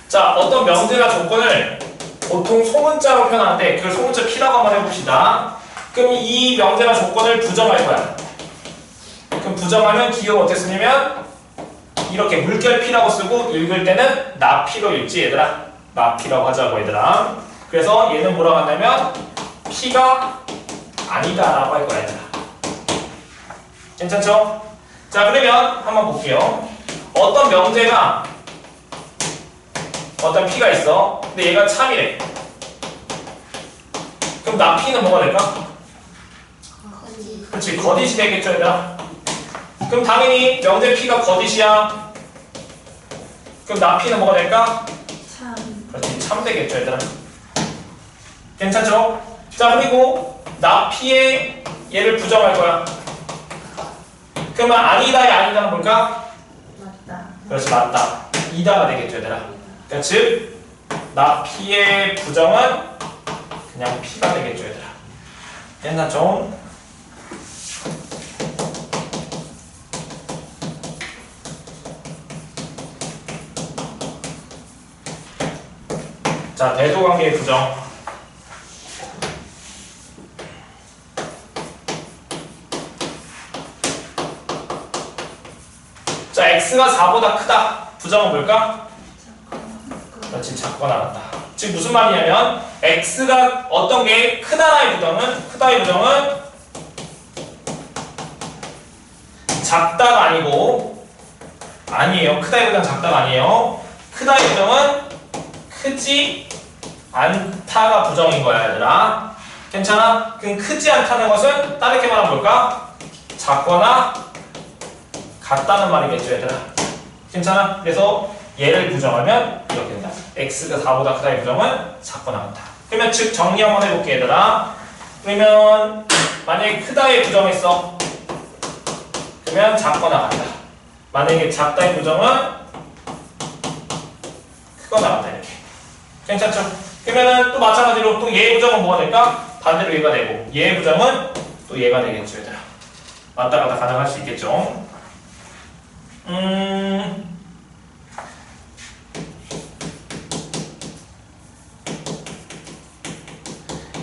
자, 어떤 명제나 조건을 보통 소문자로 표현하는데 그걸 소문자 P라고 한번 해봅시다. 그럼 이 명제나 조건을 부정할 거야. 그럼 부정하면 기호를 어떻게 쓰냐면 이렇게 물결 P라고 쓰고 읽을 때는 나 P로 읽지, 얘들아. 나 P라고 하자고, 얘들아. 그래서 얘는 뭐라고 한다면 P가 아니다라고 할 거야, 얘들아. 괜찮죠? 자, 그러면 한번 볼게요. 어떤 명제가 어떤 P가 있어. 근데 얘가 참이래. 그럼 나 P는 뭐가 될까? 그렇지, 거짓이 되겠죠, 얘들아. 그럼 당연히 명제 P가 거짓이야. 그럼 나 P는 뭐가 될까? 참. 그렇지, 참 되겠죠, 얘들아. 괜찮죠? 자, 그리고 나 P의 얘를 부정할 거야. 그러면 아니다의 아니다는 뭘까? 맞다. 그렇지, 맞다. 이다가 되겠죠, 얘들아. 그러니까 즉, 나 P의 부정은 그냥 P가 되겠죠, 얘들아. 괜찮죠? 자, 대조관계의 부정. 자, x가 4보다 크다. 부정은 뭘까? 그렇지, 작거나 같다. 즉 무슨 말이냐면 x가 어떤 게 크다의 부정은 작다가 아니고 아니에요. 크다의 부정 작다가 아니에요. 크다의 부정은 크지 않다가 부정인 거야, 얘들아. 괜찮아? 그럼 크지 않다는 것은 다르게 말하면 뭘까? 작거나 같다는 말이겠죠, 얘들아. 괜찮아? 그래서 얘를 부정하면 이렇게 된다. x가 4보다 크다의 부정은 작거나 같다. 그러면 즉 정리 한번 해볼게, 얘들아. 그러면 만약에 크다의 부정했어. 그러면 작거나 같다. 만약에 작다의 부정은 크거나 같다, 이렇게. 괜찮죠? 그러면은 또 마찬가지로 또 얘의 부정은 뭐가 될까? 반대로 얘가 되고 얘의 부정은 또 얘가 되겠죠, 얘들아. 왔다 갔다 가능할 수 있겠죠.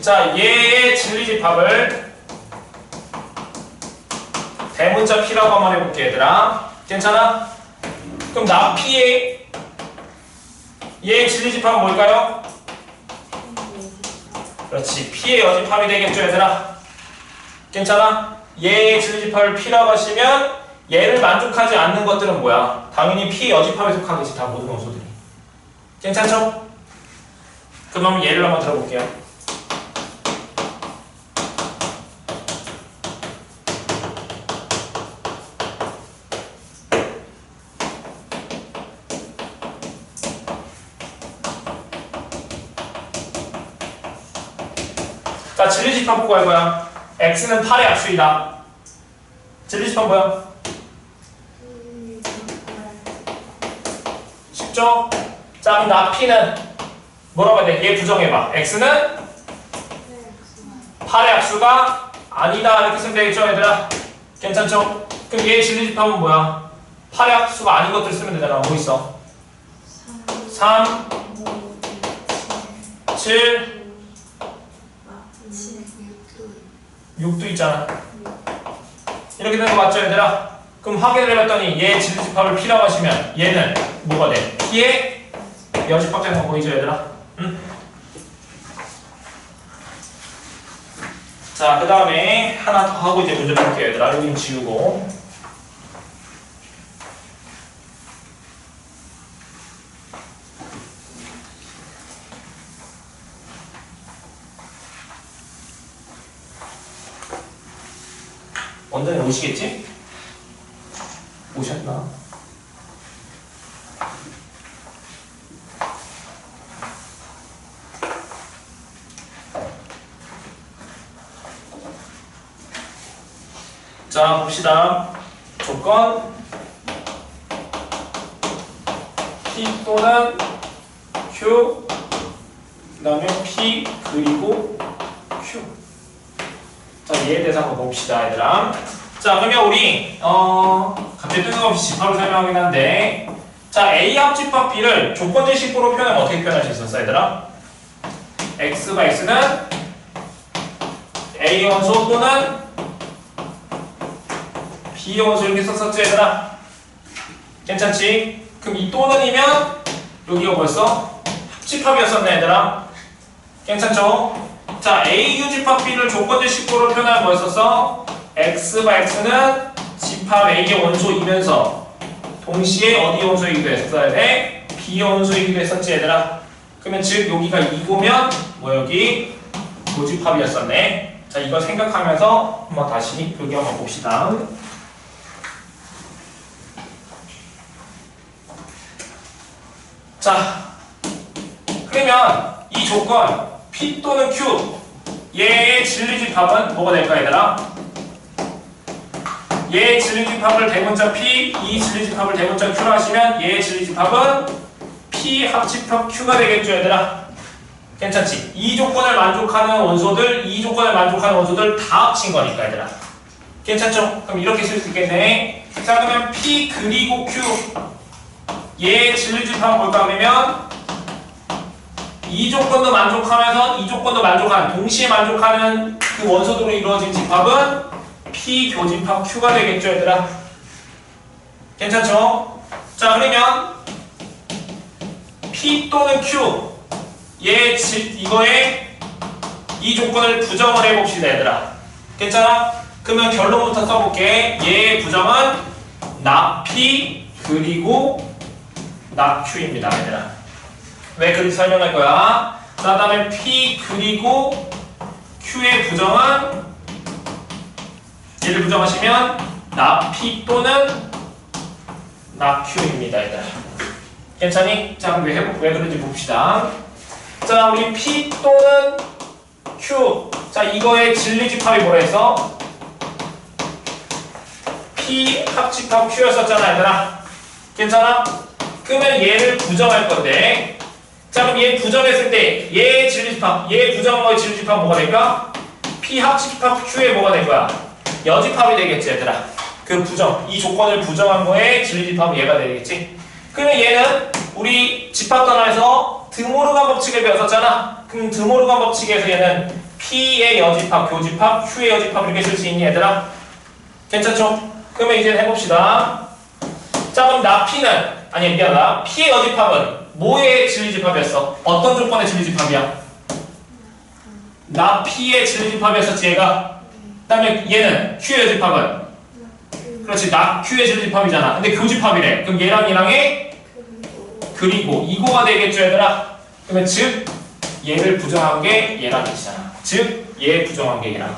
자, 얘의 진리집합을 대문자 P라고 한번 해볼게, 얘들아. 괜찮아? 그럼 나 P의 얘의 진리집합은 뭘까요? 그렇지, P의 여집합이 되겠죠, 얘들아. 괜찮아? 얘의 진리집합을 P라고 하시면 얘를 만족하지 않는 것들은 뭐야? 당연히 P 여집합에 속하겠지, 다 모든 원소들이. 괜찮죠? 그럼 얘를 한번 들어볼게요. 자, 진리집합 보고 할 거야. x는 8의 합수이다. 진리집합 뭐야? 쉽죠? 자, 그럼 나 P는 뭐라고 해야 돼? 얘 부정해봐. x는 8의 합수가 아니다. 이렇게 쓰면 되겠죠, 얘들아? 괜찮죠? 그럼 얘의 진리집합은 뭐야? 8의 합수가 아닌 것들 쓰면 되잖아. 뭐 있어? 3, 7, 6도 있잖아. 이렇게 되는 거 맞죠, 얘들아? 그럼 확인을 해봤더니 얘의 진리집합을 P라고 하시면 얘는 뭐가 돼? P의 여집합 되는 거 보이죠, 얘들아? 응? 자, 그 다음에 하나 더 하고 이제 문제 볼게요, 얘들아. 여기는 지우고. 원장님 오시겠지? 오셨나? 자, 봅시다. 조건 P 또는 Q, 그 다음에 P 그리고 Q. 자, 얘에 대해서 한번 봅시다, 얘들아. 자, 그러면 우리 갑자기 뜬금없이 집합을 설명하긴 한데, 자, A 합집합 B를 조건제식으로 표현하면 어떻게 표현할 수 있었어, 얘들아? X가 X는 A 원소 또는 B 원소 이렇게 썼었지, 얘들아? 괜찮지? 그럼 이 또는이면 여기가 벌써 합집합이었었네, 얘들아? 괜찮죠? 자, A 유집합 B를 조건제식으로 표현하면 뭐였었어? X가 X는 집합 A의 원소이면서 동시에 어디 원소이기도 했어야 돼? B 원소이기도 했었지, 얘들아? 그러면 즉 여기가 2고면 뭐 여기 교집합이었었네. 자, 이거 생각하면서 한번 다시 여기 한번 봅시다. 자, 그러면 이 조건 P 또는 Q 얘의 진리집합은 뭐가 될까, 얘들아? 얘의 진리집합을 대문자 P, 이 진리집합을 대문자 Q로 하시면 얘의 진리집합은 P 합집합 Q가 되겠죠, 얘들아? 괜찮지? 이 조건을 만족하는 원소들, 이 조건을 만족하는 원소들 다 합친 거니까, 얘들아. 괜찮죠? 그럼 이렇게 쓸 수 있겠네. 자, 그러면 P 그리고 Q 얘의 진리집합은 뭘까 하면 이 조건도 만족하면서 이 조건도 만족하는, 동시에 만족하는 그 원소들로 이루어진 집합은 P 교집합 Q가 되겠죠, 얘들아? 괜찮죠? 자, 그러면 P 또는 Q 이거에 이 조건을 부정을 해봅시다, 얘들아. 괜찮아? 그러면 결론부터 써볼게. 얘의 부정은 나 P 그리고 나 Q입니다, 얘들아. 왜 그런지 설명할 거야. 그 다음에 P 그리고 Q의 부정은 얘를 부정하시면 나 P 또는 나 Q입니다. 얘들아. 괜찮니? 자 그럼 왜 그런지 봅시다. 자 우리 P 또는 Q. 자 이거의 진리집합이 뭐라 했어? P 합집합 Q였었잖아 얘들아. 괜찮아? 그러면 얘를 부정할 건데 자 그럼 얘 부정했을 때 얘의 진리집합 얘 부정한 거의 진리집합 뭐가 될까? P 합집합 Q의 뭐가 될 거야? 여집합이 되겠지 얘들아. 그 부정 이 조건을 부정한 거의 진리집합은 얘가 되겠지. 그러면 얘는 우리 집합 단원에서 드모르간 법칙을 배웠었잖아. 그럼 드모르간 법칙에서 얘는 P의 여집합, 교집합, Q의 여집합 이렇게 쓸 수 있니 얘들아? 괜찮죠? 그러면 이제 해봅시다. 자 그럼 나 P는 아니 미안하다. P의 여집합은 뭐의 진리집합이었어? 어떤 조건의 진리집합이야? 나 P의 진리집합이었었지 얘가. 그 다음에 얘는 Q의 여집합은 그렇지 나 Q의 진리집합이잖아. 근데 교집합이래. 그럼 얘랑 얘랑의 그리고 이거가 되겠죠 얘들아. 그러면 즉 얘를 부정한 게 얘랑 이잖아. 즉 얘 부정한 게 얘랑.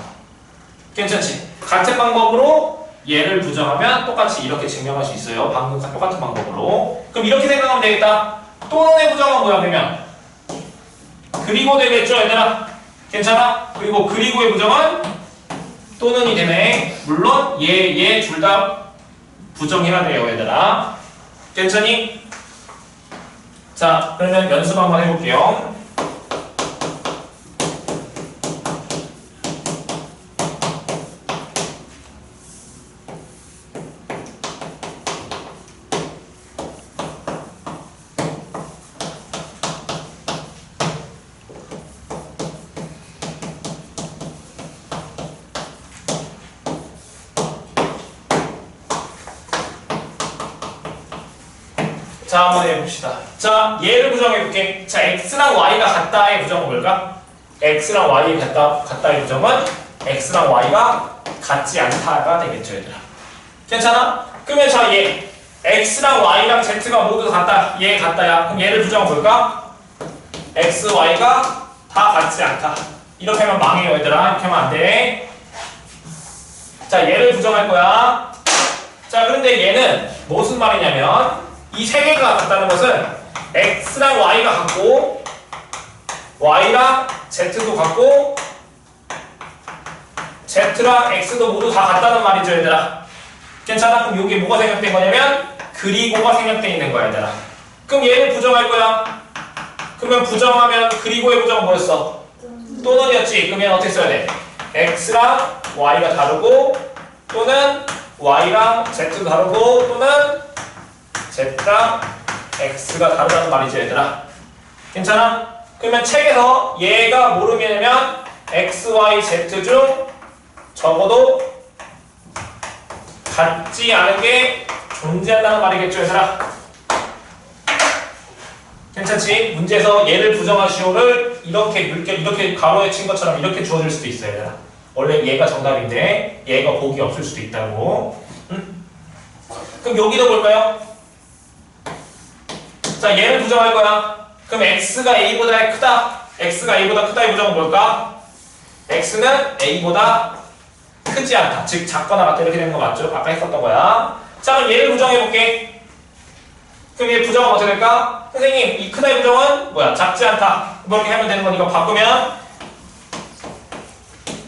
괜찮지? 같은 방법으로 얘를 부정하면 똑같이 이렇게 증명할 수 있어요. 방금 똑같은 방법으로. 그럼 이렇게 생각하면 되겠다. 또는의 부정은 뭐야 그러면? 그리고 되겠죠 얘들아. 괜찮아? 그리고 그리고의 부정은 또는이 되네. 물론 얘 둘 다 부정해야 돼요 얘들아. 괜찮니? 자 그러면 연습 한번 해볼게요. 자 한번 해봅시다. 자 얘를 부정해볼게. 자 x랑 y가 같다의 부정은 뭘까? x랑 y 같다의 부정은 x랑 y가 같지 않다가 되겠죠 얘들아. 괜찮아? 그러면 자 얘 x랑 y랑 z가 모두 같다. 얘 같다야. 그럼 얘를 부정은 뭘까? x, y가 다 같지 않다. 이렇게 하면 망해요 얘들아. 이렇게 하면 안 돼. 자 얘를 부정할 거야. 자 그런데 얘는 무슨 말이냐면 이 세 개가 같다는 것은 x랑 y가 같고 y랑 z도 같고 z랑 x도 모두 다 같다는 말이죠 얘들아. 괜찮아? 그럼 이게 뭐가 생략된 거냐면 그리고가 생략되어 있는 거야 얘들아. 그럼 얘를 부정할 거야. 그러면 부정하면 그리고의 부정은 뭐였어? 또는이었지. 그러면 어떻게 써야 돼? x랑 y가 다르고 또는 y랑 z도 다르고 또는 z랑 x가 다르다는 말이죠 얘들아. 괜찮아? 그러면 책에서 얘가 모르면 x, y, z 중 적어도 같지 않은 게 존재한다는 말이겠죠 얘들아. 괜찮지? 문제에서 얘를 부정하시오를 이렇게 가로에 친 것처럼 이렇게 주어질 수도 있어요 얘들아. 원래 얘가 정답인데 얘가 복이 없을 수도 있다고. 응? 그럼 여기도 볼까요? 자 얘를 부정할 거야. 그럼 x가 a보다 크다. x가 a보다 크다의 부정은 뭘까? x는 a보다 크지 않다. 즉 작거나 같다 이렇게 되는 거 맞죠? 아까 했었던 거야. 자 그럼 얘를 부정해볼게. 그럼 얘 부정은 어떻게 될까? 선생님 이 크다의 부정은 뭐야? 작지 않다. 이렇게 하면 되는 거니까 바꾸면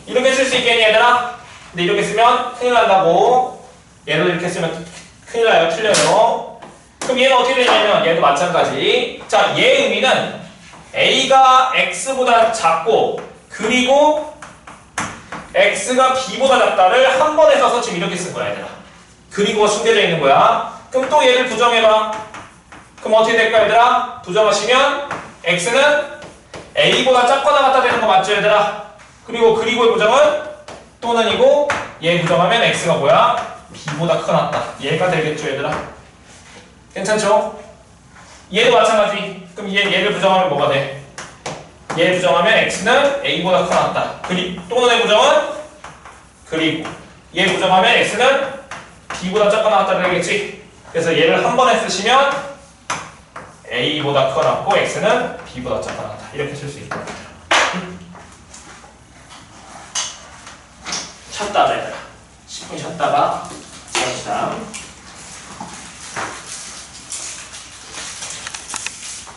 이렇게 쓸 수 있겠니 얘들아? 근데 이렇게 쓰면 큰일 난다고. 얘도 이렇게 쓰면 큰일 나요. 틀려요. 그럼 얘는 어떻게 되냐면 얘도 마찬가지. 자 얘의 의미는 a가 x보다 작고 그리고 x가 b보다 작다를 한 번에 써서 지금 이렇게 쓴 거야 얘들아. 그리고가 숨겨져 있는 거야. 그럼 또 얘를 부정해봐. 그럼 어떻게 될까 얘들아? 부정하시면 x는 a보다 작거나 같다 되는 거 맞죠 얘들아? 그리고의 부정은 또는이고 얘 부정하면 x가 뭐야? b보다 크거나 같다. 얘가 되겠죠 얘들아? 괜찮죠? 얘도 마찬가지. 그럼 얘를 부정하면 뭐가 돼? 얘 부정하면 x는 a보다 크거나 같다. 또는의 부정은 그리고 얘 부정하면 x는 b보다 작거나 같다 되겠지? 그래서 얘를 한 번에 쓰시면 A보다 커놨고 X는 B보다 작아놨다. 이렇게 쓸 수 있다. 찾다 얘들아. 10분 쉬었다가 다시 시작.